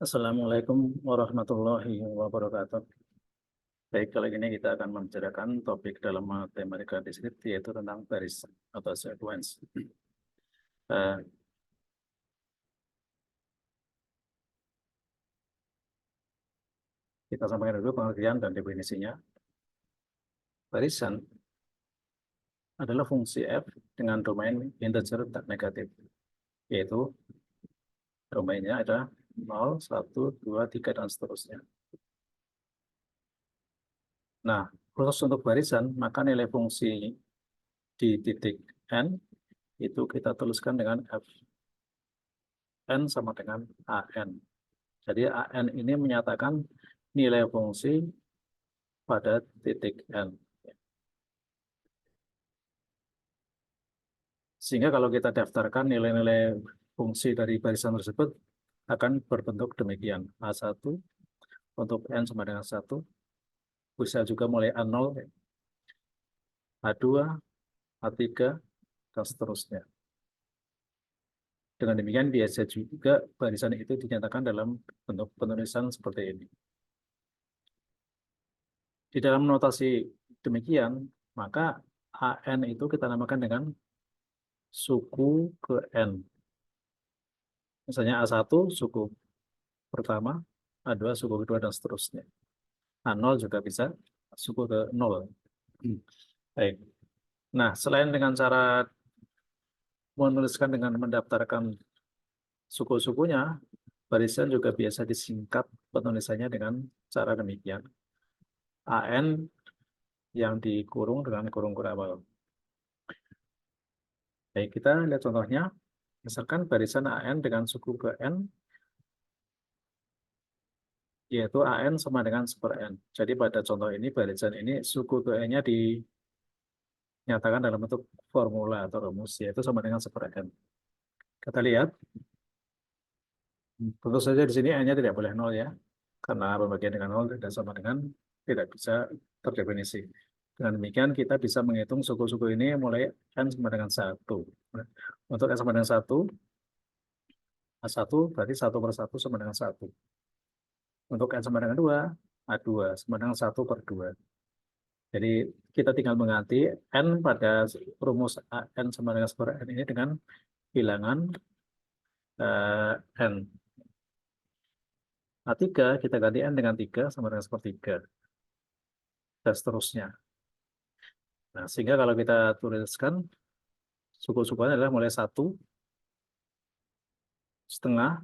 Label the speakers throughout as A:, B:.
A: Assalamualaikum warahmatullahi wabarakatuh. Baik, kali ini kita akan membicarakan topik dalam matematika diskrit yaitu tentang barisan atau sequence. Eh, kita sampaikan dulu pengertian dan definisinya. Barisan adalah fungsi f dengan domain integer tak negatif, yaitu domainnya adalah 0, 1, 2, 3, dan seterusnya. Nah, khusus untuk barisan, maka nilai fungsi di titik n itu kita tuliskan dengan f. N sama dengan an. Jadi an ini menyatakan nilai fungsi pada titik n. Sehingga kalau kita daftarkan nilai-nilai fungsi dari barisan tersebut akan berbentuk demikian. A1 untuk n sama dengan 1, bisa juga mulai A0, A2, A3, dan seterusnya. Dengan demikian biasa juga barisan itu dinyatakan dalam bentuk penulisan seperti ini. Di dalam notasi demikian, maka AN itu kita namakan dengan suku ke N. Misalnya A1 suku pertama, A2 suku kedua, dan seterusnya. A0 juga bisa suku ke 0. Baik. Nah, selain dengan cara menuliskan dengan mendaftarkan suku-sukunya, barisan juga biasa disingkat penulisannya dengan cara demikian. AN yang dikurung dengan kurung kurabal. Baik, kita lihat contohnya. Misalkan barisan AN dengan suku ke N, yaitu AN sama dengan 1/N. Jadi pada contoh ini, barisan ini suku ke N-nya dinyatakan dalam bentuk formula atau rumus, yaitu sama dengan 1/N. Kita lihat, tentu saja di sini N-nya tidak boleh 0 ya, karena pembagian dengan 0 tidak sama dengan tidak bisa terdefinisi. Dengan demikian, kita bisa menghitung suku-suku ini mulai N sama dengan 1. Untuk N sama dengan 1, A1 berarti 1/1 sama dengan 1. Untuk N sama dengan 2, A2 sama dengan 1/2. Jadi kita tinggal mengganti N pada rumus N sama dengan 1/N ini dengan bilangan N. A3 kita ganti N dengan 3 sama dengan 1/3. Dan seterusnya. Nah, sehingga kalau kita tuliskan, suku-sukunya adalah mulai 1, setengah,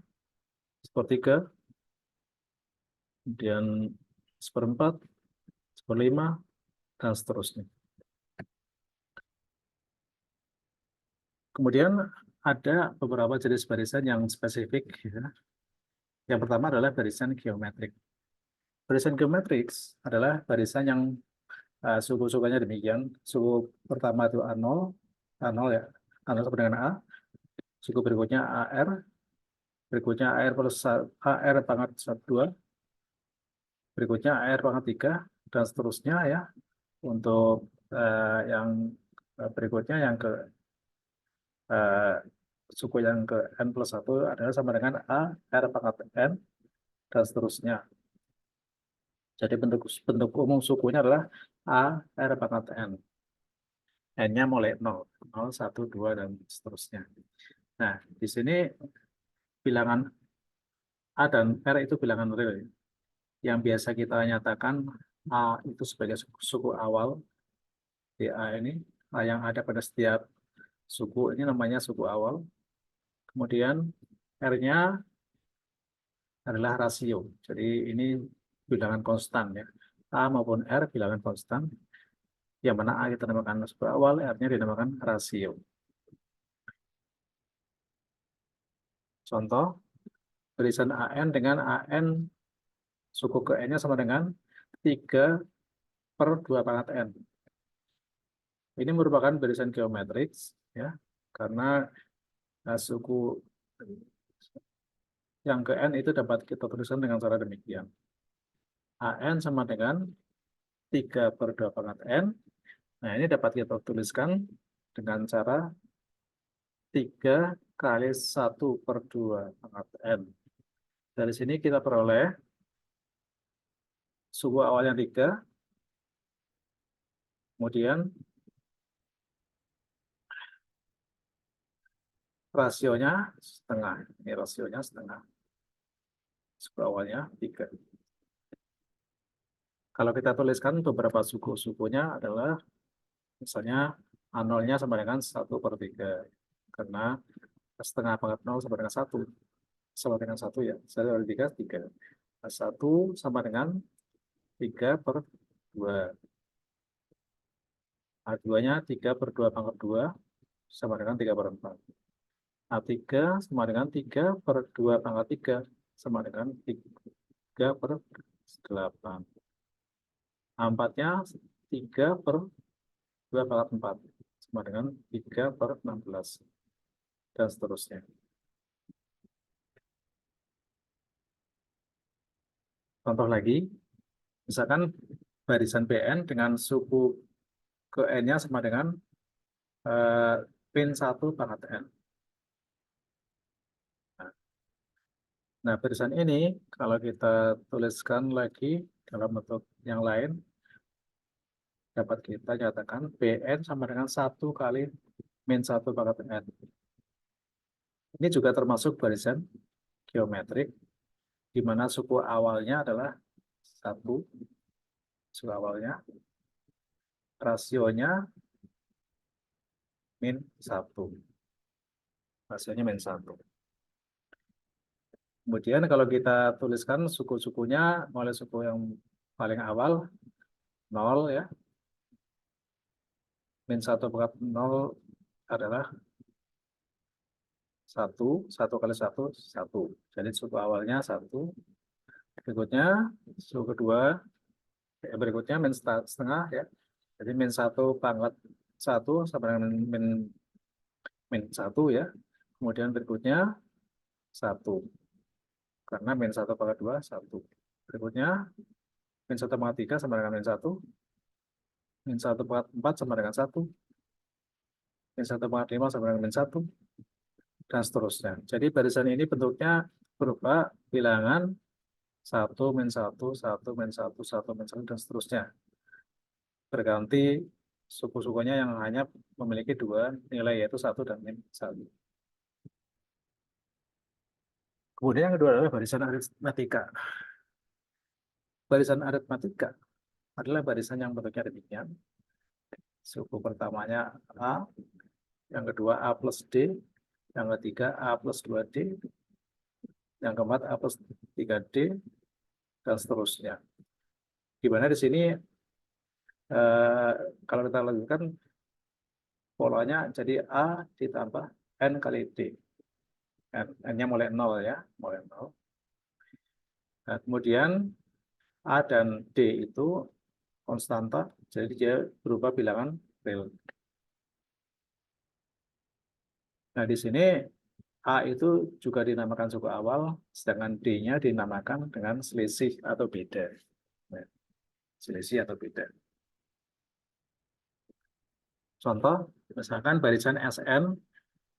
A: 1/3, kemudian 1/4, 1/5, dan seterusnya. Kemudian ada beberapa jenis barisan yang spesifik. Ya. Yang pertama adalah barisan geometrik. Barisan geometrik adalah barisan yang suku-sukunya demikian. Suku pertama itu A0, A0 ya, A0 sama dengan A. Suku berikutnya AR, berikutnya AR plus AR pangkat 2, berikutnya AR pangkat 3, dan seterusnya ya. Untuk yang berikutnya yang ke suku yang ke N plus 1 adalah sama dengan AR pangkat N, dan seterusnya. Jadi bentuk umum sukunya adalah AR pangkat N. N-nya mulai 0, 0, 1, 2, dan seterusnya. Nah, di sini bilangan A dan R itu bilangan real. Yang biasa kita nyatakan A itu sebagai suku awal di A ini. A yang ada pada setiap suku ini namanya suku awal. Kemudian R-nya adalah rasio. Jadi ini bilangan konstan ya. A maupun R bilangan konstan. Yang mana A kita namakan suku awal, R-nya dinamakan rasio. Contoh, barisan AN dengan AN suku ke N-nya sama dengan 3/2 pangkat N. Ini merupakan barisan geometrik, ya, karena suku yang ke N itu dapat kita tuliskan dengan cara demikian. AN sama dengan 3/2 pangkat N. Nah, ini dapat kita tuliskan dengan cara 3 kali 1/2 pangkat N. Dari sini kita peroleh suku awalnya 3, kemudian rasionya setengah. Ini rasionya setengah. Suku awalnya 3. Kalau kita tuliskan beberapa suku-sukunya adalah misalnya A0-nya sama dengan 1/3. Karena setengah pangkat 0 sama dengan 1. Sama dengan 1 ya. 1/3, 3. Nah, 1 sama dengan 3/2. A2-nya 3/2 pangkat 2 sama dengan 3/4. A3 sama dengan 3/2 pangkat 3 sama dengan 3/8. A4-nya 3/2 pangkat 4 sama dengan 3/16. Dan seterusnya. Contoh lagi, misalkan barisan BN dengan suku ke N-nya sama dengan min 1 pangkat N. Nah, barisan ini kalau kita tuliskan lagi dalam bentuk yang lain, dapat kita nyatakan BN sama dengan 1 kali min 1 pangkat N. Ini juga termasuk barisan geometrik, di mana suku awalnya adalah 1, suku awalnya, rasionya min 1. Rasionya min 1. Kemudian kalau kita tuliskan suku-sukunya, mulai suku yang paling awal, 0 ya. Min 1/0 adalah 1, 1 kali 1, 1. Jadi suku awalnya 1. Berikutnya, suku kedua, berikutnya min setengah ya. Jadi min 1 pangkat 1 sama dengan min 1 ya. Kemudian berikutnya 1. Karena min 1 pangkat 2, 1. Berikutnya, min 1 pangkat 3 sama dengan min 1. Min 1 pangkat 4 sama dengan 1. Min 1 pangkat 5 sama dengan min 1. Dan seterusnya. Jadi barisan ini bentuknya berupa bilangan 1, min 1, 1, min 1, 1, min 1, dan seterusnya. Berganti suku-sukunya yang hanya memiliki 2 nilai, yaitu 1 dan min 1. Kemudian yang kedua adalah barisan aritmatika. Barisan aritmatika adalah barisan yang bentuknya demikian. Suku pertamanya A, yang kedua A plus D, yang ketiga A plus 2D, yang keempat A plus 3D, dan seterusnya. Di mana di sini kalau kita lanjutkan polanya jadi A ditambah N kali D. N-nya mulai 0 ya, mulai 0. Nah, kemudian A dan D itu konstanta, jadi dia berubah bilangan real. Nah, di sini A itu juga dinamakan suku awal, sedangkan D-nya dinamakan dengan selisih atau beda. Nah, selisih atau beda. Contoh, misalkan barisan SN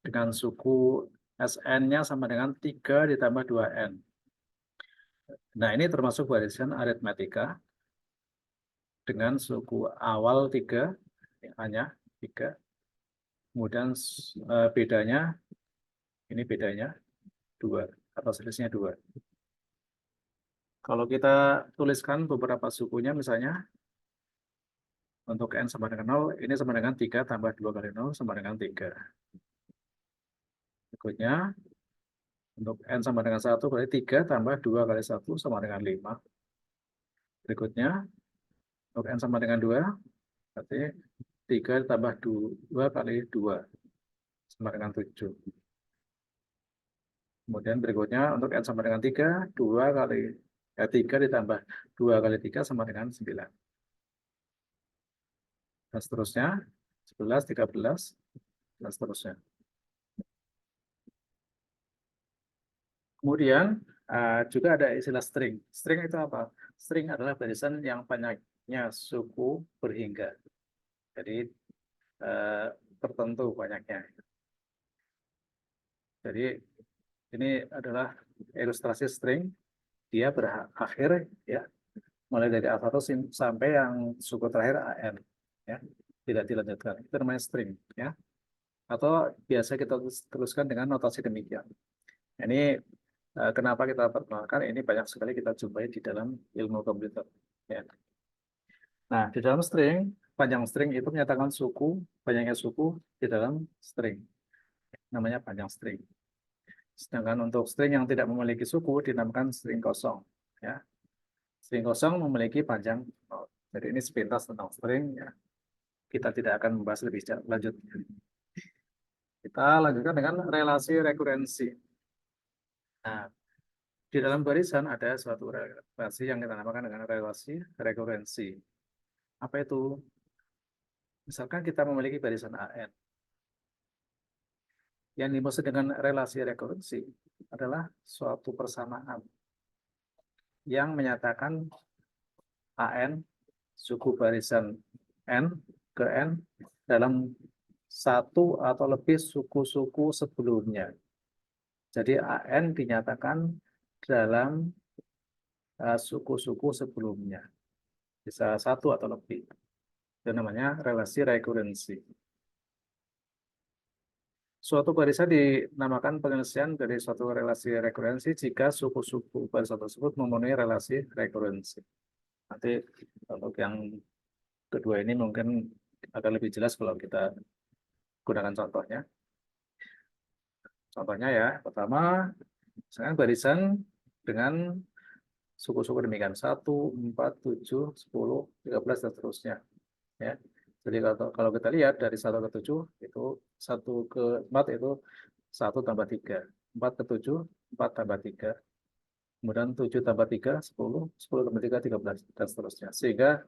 A: dengan suku SN-nya sama dengan 3 ditambah 2N. Nah, ini termasuk barisan aritmatika dengan suku awal 3, hanya 3. Kemudian bedanya, ini bedanya 2, atau selisihnya 2. Kalau kita tuliskan beberapa sukunya, misalnya, untuk N sama dengan 0, ini sama dengan 3 tambah 2 kali 0 sama dengan 3. Berikutnya, untuk N sama dengan 1, berarti 3 tambah 2 kali 1 sama dengan 5. Berikutnya, untuk N sama dengan 2, berarti 3 tambah 2 kali 2 sama dengan 7. Kemudian berikutnya, untuk N sama dengan 3, 3 ditambah 2 kali 3 sama dengan 9. Dan seterusnya, 11, 13, dan seterusnya. Kemudian juga ada istilah string. String itu apa? String adalah barisan yang banyaknya suku berhingga. Jadi tertentu banyaknya. Jadi Ini adalah ilustrasi string, dia berakhir ya, mulai dari A1 sampai yang suku terakhir AN, ya, tidak dilanjutkan. Itu namanya string, ya. Atau biasa kita teruskan dengan notasi demikian. Ini kenapa kita perkenalkan, ini banyak sekali kita jumpai di dalam ilmu komputer. Ya. Nah, di dalam string, panjang string itu menyatakan suku, panjangnya suku di dalam string. Namanya panjang string. Sedangkan untuk string yang tidak memiliki suku dinamakan string kosong. Ya. String kosong memiliki panjang 0. Jadi ini sepintas tentang string. Ya. Kita tidak akan membahas lebih lanjut. Kita lanjutkan dengan relasi rekurensi. Nah, di dalam barisan ada suatu relasi yang kita namakan dengan relasi rekurensi. Apa itu? Misalkan kita memiliki barisan AN. Yang dimaksud dengan relasi rekurensi adalah suatu persamaan yang menyatakan AN suku barisan N ke N dalam satu atau lebih suku-suku sebelumnya. Jadi AN dinyatakan dalam suku-suku sebelumnya. Bisa satu atau lebih. Itu namanya relasi rekurensi. Suatu barisan dinamakan penyelesaian dari suatu relasi rekurensi jika suku-suku barisan tersebut memenuhi relasi rekurensi. Nanti untuk yang kedua ini mungkin akan lebih jelas kalau kita gunakan contohnya. Contohnya ya, pertama, misalkan barisan dengan suku-suku demikian 1, 4, 7, 10, 13 dan seterusnya. Ya. Jadi kalau kita lihat dari 1 ke 7 itu 1 ke 4 itu 1 tambah 3. 4 ke 7, 4 tambah 3. Kemudian 7 tambah 3, 10, 10 tambah 3, 13 dan seterusnya. Sehingga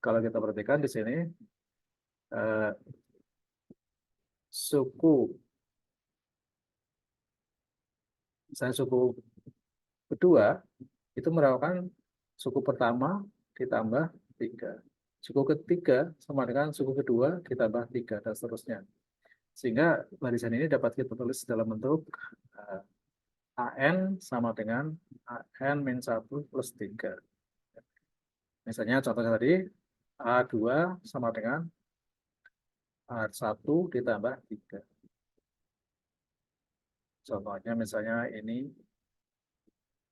A: kalau kita perhatikan di sini suku, misalnya suku kedua itu merupakan suku pertama ditambah 3. Suku ketiga sama dengan suku kedua ditambah 3 dan seterusnya. Sehingga barisan ini dapat kita tulis dalam bentuk AN sama dengan AN min 1 plus 3. Misalnya contohnya tadi A2 sama dengan A1 ditambah 3. Contohnya misalnya ini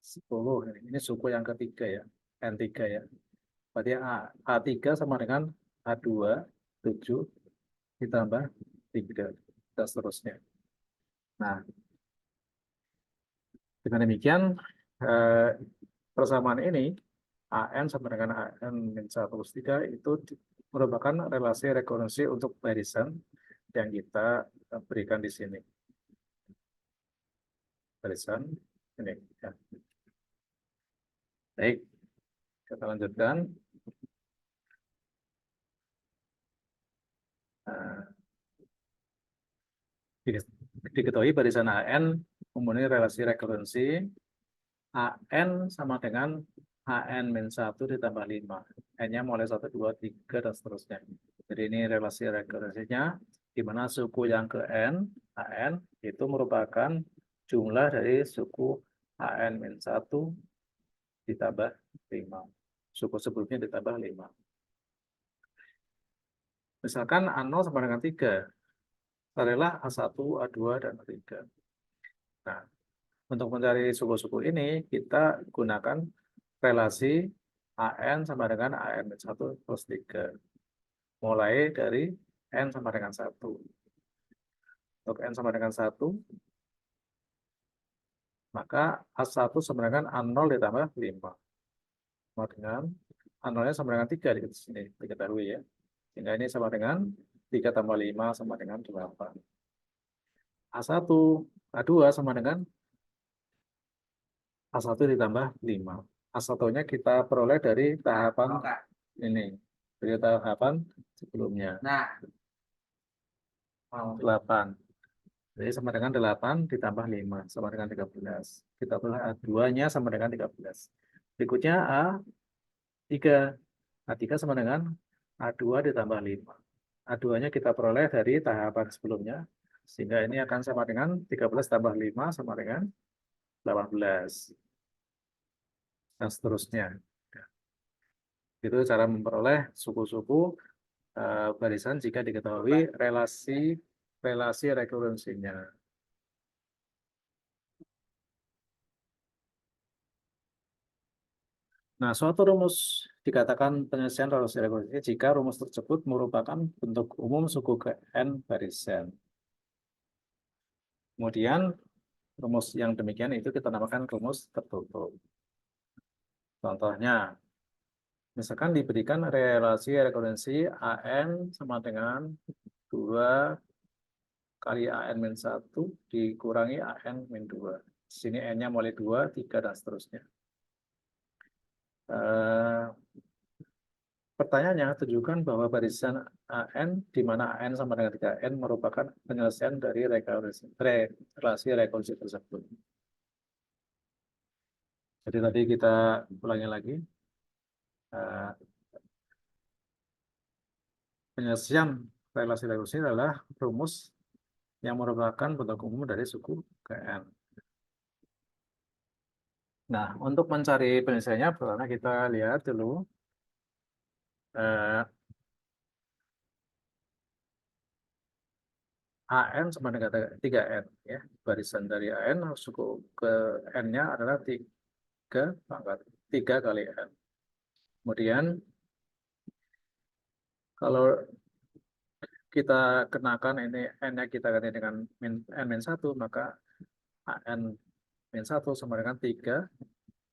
A: 10. Ini suku yang ketiga ya, N3 ya. Berarti A3 sama dengan A2, 7 ditambah 3 dan seterusnya. Nah, dengan demikian persamaan ini AN sama dengan AN min 1 plus 3 itu merupakan relasi rekurensi untuk barisan yang kita berikan di sini. Barisan ini. Ya. Baik, kita lanjutkan. Diketahui barisan AN memenuhi relasi rekurensi AN sama dengan AN min 1 ditambah 5. N-nya mulai 1, 2, 3, dan seterusnya. Jadi ini relasi rekurensinya, di mana suku yang ke N, AN, itu merupakan jumlah dari suku AN min 1 ditambah 5. Suku sebelumnya ditambah 5. Misalkan A0 sama dengan 3. Carilah A1, A2, dan A3. Nah, untuk mencari suku-suku ini, kita gunakan relasi AN sama dengan AN min 1 plus 3. Mulai dari N sama dengan 1. Untuk N sama dengan 1, maka A1 sama dengan A0 ditambah 5. Sama dengan A0-nya sama dengan 3 di sini, diketahui ya. Sehingga ini sama dengan 3 tambah 5 sama dengan 8. A1, A2 sama dengan A1 ditambah 5. A1-nya kita peroleh dari tahapan ini. Dari tahapan sebelumnya. 8. Jadi sama dengan 8 ditambah 5 sama dengan 13. Kita peroleh A2-nya sama dengan 13. Berikutnya A3. A3 sama dengan A2 ditambah 5. A2-nya kita peroleh dari tahapan sebelumnya. Sehingga ini akan sama dengan 13 tambah 5 sama dengan 18. Dan seterusnya. Itu cara memperoleh suku-suku barisan jika diketahui relasi relasi rekurensinya. Nah, suatu rumus dikatakan penyelesaian relasi rekurensi jika rumus tersebut merupakan bentuk umum suku ke n barisan. Kemudian rumus yang demikian itu kita namakan rumus tertutup. Contohnya, misalkan diberikan relasi rekurensi AN sama dengan 2 kali AN-1 dikurangi AN-2. Di sini N-nya mulai 2, 3, dan seterusnya. Pertanyaannya, tunjukkan bahwa barisan AN di mana AN sama dengan 3N merupakan penyelesaian dari relasi rekurensi tersebut. Jadi tadi kita ulangi lagi. Penyelesaian relasi rekurensi adalah rumus yang merupakan bentuk umum dari suku Kn. Nah, untuk mencari penyelesaiannya, pertama kita lihat dulu AN sama dengan 3N. Ya. Barisan dari AN suku ke N-nya adalah 3 pangkat 3 kali N. Kemudian kalau kita kenakan ini N-nya kita ganti dengan N-1, maka AN-1 sama dengan 3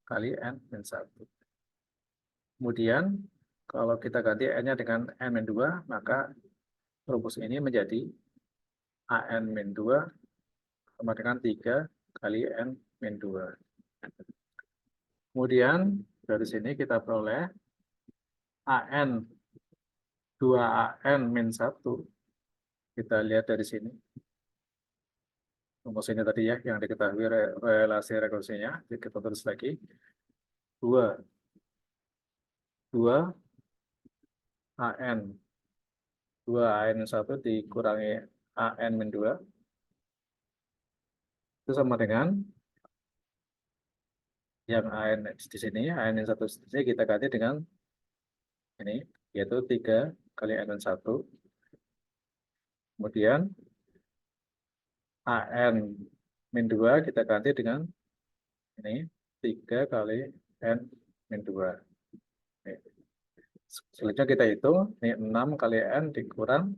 A: kali N-1. Kemudian kalau kita ganti N-nya dengan N-2, maka rumus ini menjadi AN-2 sama dengan 3 kali N-2. Kemudian dari sini kita peroleh AN 2AN-1. Kita lihat dari sini. Rumus ini tadi ya, yang diketahui relasi rekursinya. Kita tulis lagi. 2 AN 2AN-1 dikurangi AN-2. Itu sama dengan yang AN di sini, AN-1 di sini kita ganti dengan ini, yaitu 3 kali AN-1. Kemudian AN-2 kita ganti dengan ini 3 kali N-2. Selanjutnya kita hitung, ini 6 kali N dikurang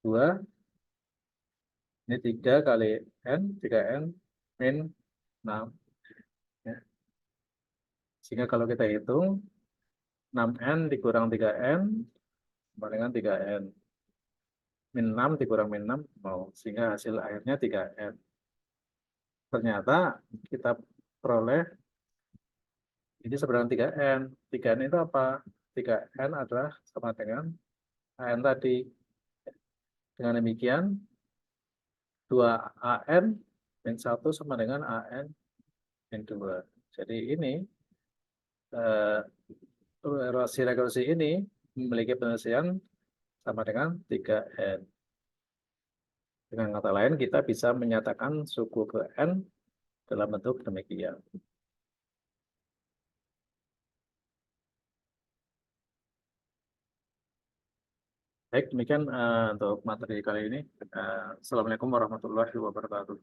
A: 2, ini 3 kali N, 3N min 6. Ya. Sehingga kalau kita hitung, 6N dikurang 3N, sama dengan 3N. Min 6 dikurang min 6, mau. Sehingga hasil akhirnya 3N. Ternyata kita peroleh ini sama dengan 3N. 3N itu apa? 3N adalah sama dengan AN tadi. Dengan demikian, 2AN min 1 sama dengan AN min 2. Jadi ini, relasi rekursi ini memiliki penyelesaian sama dengan 3N. Dengan kata lain, kita bisa menyatakan suku ke N dalam bentuk demikian. Baik, demikian untuk materi kali ini. Assalamualaikum warahmatullahi wabarakatuh.